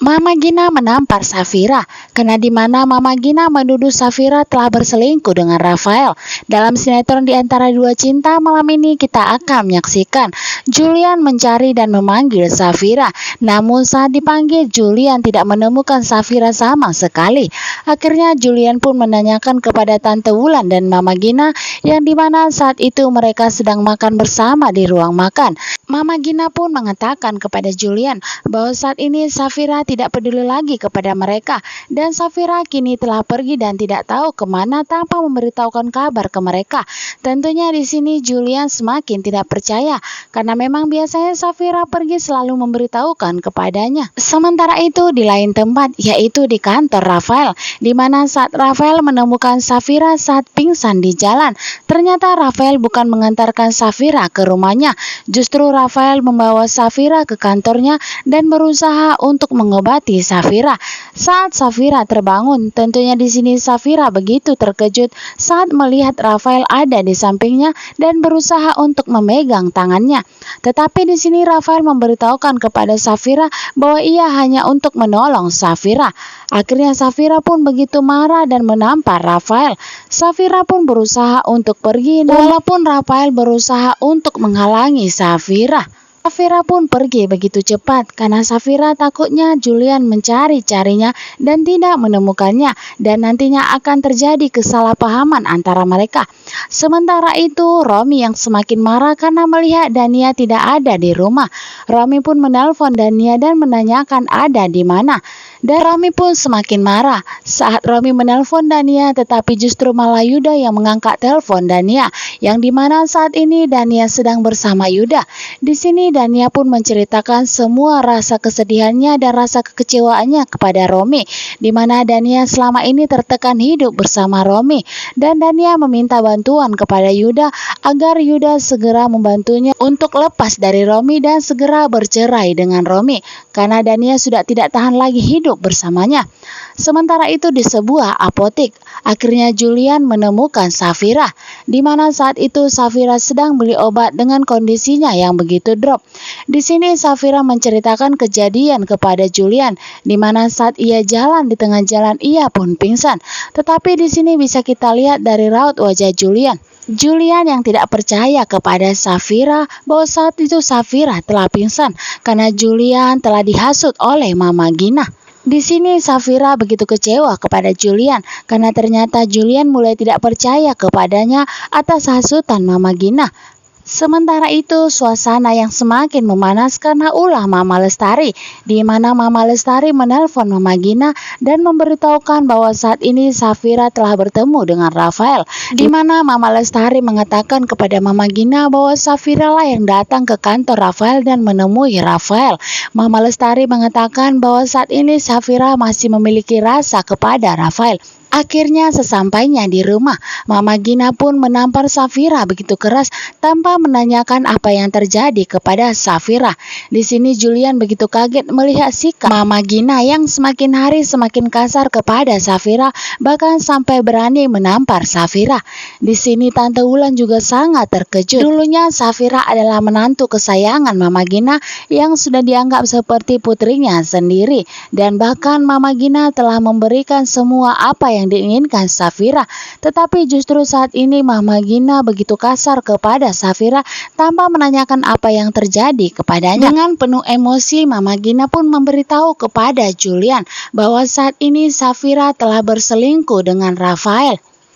Mama Gina menampar Safira karena di mana Mama Gina menuduh Safira telah berselingkuh dengan Rafael. Dalam sinetron Di Antara Dua Cinta malam ini kita akan menyaksikan Julian mencari dan memanggil Safira. Namun saat dipanggil Julian tidak menemukan Safira sama sekali. Akhirnya Julian pun menanyakan kepada Tante Wulan dan Mama Gina yang dimana saat itu mereka sedang makan bersama di ruang makan. Mama Gina pun mengatakan kepada Julian bahwa saat ini Safira tidak peduli lagi kepada mereka dan Safira kini telah pergi dan tidak tahu kemana tanpa memberitahukan kabar ke mereka. Tentunya di sini Julian semakin tidak percaya karena memang biasanya Safira pergi selalu memberitahukan kepadanya. Sementara itu di lain tempat, yaitu di kantor Rafael, di mana saat Rafael menemukan Safira saat pingsan di jalan, ternyata Rafael bukan mengantarkan Safira ke rumahnya, justru Rafael membawa Safira ke kantornya dan berusaha untuk mengobati Safira. Saat Safira terbangun, tentunya di sini Safira begitu terkejut saat melihat Rafael ada di sampingnya dan berusaha untuk memegang tangannya. Tetapi di sini Rafael memberitahukan kepada Safira bahwa ia hanya untuk menolong Safira. Akhirnya Safira pun begitu marah dan menampar Rafael. Safira pun berusaha untuk pergi walaupun Rafael berusaha untuk menghalangi Safira. Safira pun pergi begitu cepat karena Safira takutnya Julian mencari-carinya dan tidak menemukannya dan nantinya akan terjadi kesalahpahaman antara mereka. Sementara itu Romi yang semakin marah karena melihat Dania tidak ada di rumah. Romi pun menelpon Dania dan menanyakan ada di mana. Dan Romi pun semakin marah saat Romi menelpon Dania, tetapi justru malah Yuda yang mengangkat telepon Dania, yang dimana saat ini Dania sedang bersama Yuda. Di sini Dania pun menceritakan semua rasa kesedihannya dan rasa kekecewaannya kepada Romi, di mana Dania selama ini tertekan hidup bersama Romi, dan Dania meminta bantuan kepada Yuda agar Yuda segera membantunya untuk lepas dari Romi dan segera bercerai dengan Romi, karena Dania sudah tidak tahan lagi hidup bersamanya. Sementara itu di sebuah apotek, akhirnya Julian menemukan Safira, di mana saat itu Safira sedang beli obat dengan kondisinya yang begitu drop. Di sini Safira menceritakan kejadian kepada Julian, di mana saat ia jalan di tengah jalan ia pun pingsan. Tetapi di sini bisa kita lihat dari raut wajah Julian. Julian yang tidak percaya kepada Safira bahwa saat itu Safira telah pingsan karena Julian telah dihasut oleh Mama Gina. Di sini Safira begitu kecewa kepada Julian karena ternyata Julian mulai tidak percaya kepadanya atas hasutan Mama Gina. Sementara itu suasana yang semakin memanas karena ulah Mama Lestari, di mana Mama Lestari menelpon Mama Gina dan memberitahukan bahwa saat ini Safira telah bertemu dengan Rafael, di mana Mama Lestari mengatakan kepada Mama Gina bahwa Safira lah yang datang ke kantor Rafael dan menemui Rafael. Mama Lestari mengatakan bahwa saat ini Safira masih memiliki rasa kepada Rafael. Akhirnya sesampainya di rumah, Mama Gina pun menampar Safira begitu keras tanpa menanyakan apa yang terjadi kepada Safira. Di sini Julian begitu kaget melihat sikap Mama Gina yang semakin hari semakin kasar kepada Safira, bahkan sampai berani menampar Safira. Di sini Tante Wulan juga sangat terkejut. Dulunya Safira adalah menantu kesayangan Mama Gina yang sudah dianggap seperti putrinya sendiri, dan bahkan Mama Gina telah memberikan semua apa yang diinginkan Safira. Tetapi justru saat ini Mama Gina begitu kasar kepada Safira tanpa menanyakan apa yang terjadi kepadanya. Dengan penuh emosi, Mama Gina pun memberitahu kepada Julian bahwa saat ini Safira telah berselingkuh dengan Rafael.